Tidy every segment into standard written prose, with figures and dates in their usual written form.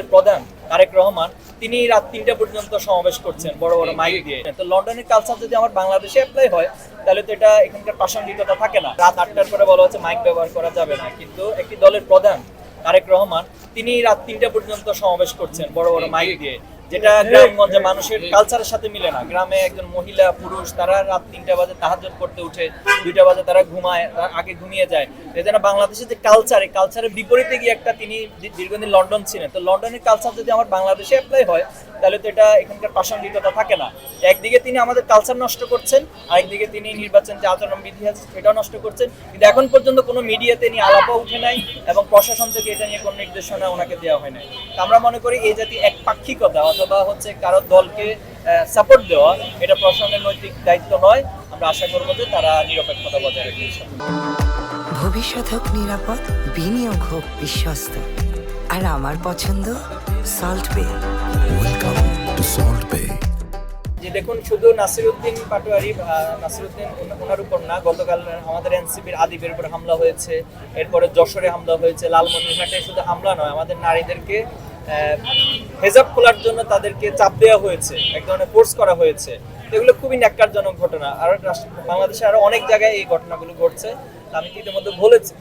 দলের প্রধান তারেক রহমান তিনি রাত 3টা পর্যন্ত সমাবেশ করছেন বড় বড় মাইক দিয়ে। তো লন্ডনের কালচার যদি আমার বাংলাদেশে অ্যাপ্লাই হয় তাহলে তো এটা এখানকার প্রাসঙ্গিকতা থাকে না। রাত 8টার পরে বলা হচ্ছে মাইক ব্যবহার করা যাবে না, কিন্তু একটি দলের প্রধান তারেক রহমান তিনি রাত 3টা পর্যন্ত সমাবেশ করছেন বড় বড় মাইক দিয়ে, যেটা গ্রামগঞ্জে মানুষের কালচারের সাথে মিলে না। গ্রামে একজন মহিলা পুরুষ তারা রাত 3টা বাজে তাহাজ্জুদ করতে উঠে, 2টা বাজে তারা ঘুমায়, আগে ঘুমিয়ে যায়। এজন্য বাংলাদেশের যে কালচার, এই কালচারের বিপরীতে গিয়ে একটা তিনি দীর্ঘদিন লন্ডন ছিলেন। তো লন্ডনের কালচার যদি আমার বাংলাদেশে অ্যাপ্লাই হয় তাহলে তো এটা এখানকার প্রাসঙ্গিকতা থাকে না। একদিকে তিনি আমাদের কালচার নষ্ট করছেন, আরেকদিকে তিনি নির্বাচন যে আচরণবিধি আছে সেটাও নষ্ট করছেন। কিন্তু এখন পর্যন্ত কোনো মিডিয়াতে নিয়ে আলাপও উঠে নাই এবং প্রশাসন থেকে এটা নিয়ে কোনো নির্দেশনা ওনাকে দেওয়া হয় নাই। আমরা মনে করি এই জাতীয় একপাক্ষিকতা অথবা হচ্ছে কারো দলকে সাপোর্ট দেওয়া, এটা প্রশাসনের নৈতিক দায়িত্ব নয়। আমরা আশা করবো যে তারা নিরপেক্ষতা বজায় রাখবে। ভবিষ্যৎ হোক নিরাপদ, বিনিয়োগ হোক বিশ্বস্ত, আর আমার পছন্দ সল্ট বে। ওয়েলকাম টু সল্ট বে। যে দেখুন, শুধু নাসিরউদ্দিন পাটোয়ারি, নাসিরউদ্দিন ওনার উপর না, গতকাল আমাদের এনসিপির আদিবের উপর হামলা হয়েছে, এরপরে যশোরে হামলা হয়েছে, লালমনিরহাটে শুধু হামলা নয়, আমাদের নারীদেরকে হেজাব খোলার জন্য তাদেরকে চাপ দেওয়া হয়েছে, এক ধরনের ফোর্স করা হয়েছে। এগুলো খুবই ন্যাক্কারজনক ঘটনা। আর বাংলাদেশে আরো অনেক জায়গায় এই ঘটনাগুলো ঘটছে। আমি ইতিমধ্যে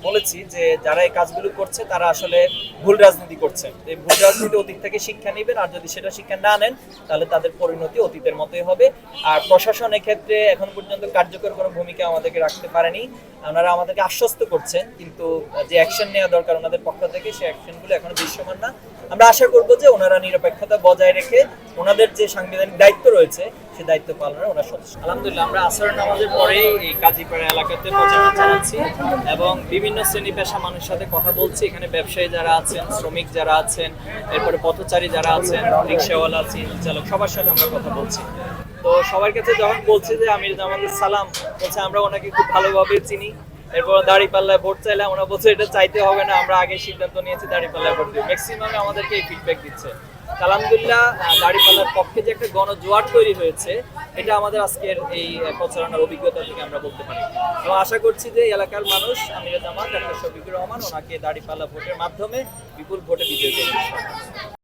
বলেছি যে যারা এই কাজগুলো করছে তারা আসলে ভুল রাজনীতি করছে। এই ভুল রাজনীতি অতীত থেকে শিক্ষা নেবেন, আর যদি সেটা শিক্ষা না নেন তাহলে তাদের পরিণতি অতীতের মতোই হবে। আর প্রশাসন এক্ষেত্রে এখন পর্যন্ত কার্যকর কোনো ভূমিকা আমাদেরকে রাখতে পারেনি। ওনারা আমাদেরকে আশ্বস্ত করছেন, কিন্তু যে অ্যাকশন নেওয়া দরকার ওনাদের পক্ষ থেকে সেই অ্যাকশনগুলো এখনো দৃশ্যমান না। আমরা আশা করবো যে ওনারা নিরপেক্ষতা বজায় রেখে ওনাদের যে সাংবিধানিক দায়িত্ব রয়েছে সেই দায়িত্ব পালনে ওনারা সচেষ্ট। আলহামদুলিল্লাহ, আমরা আসর নামাজের পরেই এই কাজীপাড়া এলাকাতে প্রচারণা চালাচ্ছি এবং বিভিন্ন শ্রেণী পেশা মানুষের সাথে কথা বলছি। এখানে ব্যবসায়ী যারা আছেন, শ্রমিক যারা আছেন, এরপরে পথচারী যারা আছেন, রিক্সাওয়ালা, সিএনজি চালক, সবার সাথে আমরা কথা বলছি। তো সবার কাছে যখন বলছি যে আমির জামাতের সালাম, বলছে আমরা ওনাকে খুব ভালোভাবে চিনি। এরপর দাঁড়িপাল্লায় ভোট চাইলাম, ওরা বলছে এটা চাইতে হবে না, আমরা আগে সিদ্ধান্ত নিয়েছি দাঁড়িপাল্লায় ভোট দিব। ম্যাক্সিমামে আমাদেরকে এই ফিডব্যাক দিচ্ছে। আলহামদুলিল্লাহ, দাঁড়িপাল্লার পক্ষে যে একটা গণজোয়ার তৈরি হয়েছে, এটা আমাদের আজকের এই প্রচারণার অভিজ্ঞতা থেকে আমরা বলতে পারি। এবং আশা করছি যে এলাকার মানুষ আমির জামাত, ডক্টর শফিকুর রহমান ওনাকে দাঁড়িপাল্লা ভোটের মাধ্যমে বিপুল ভোটে বিজয়ী করবে।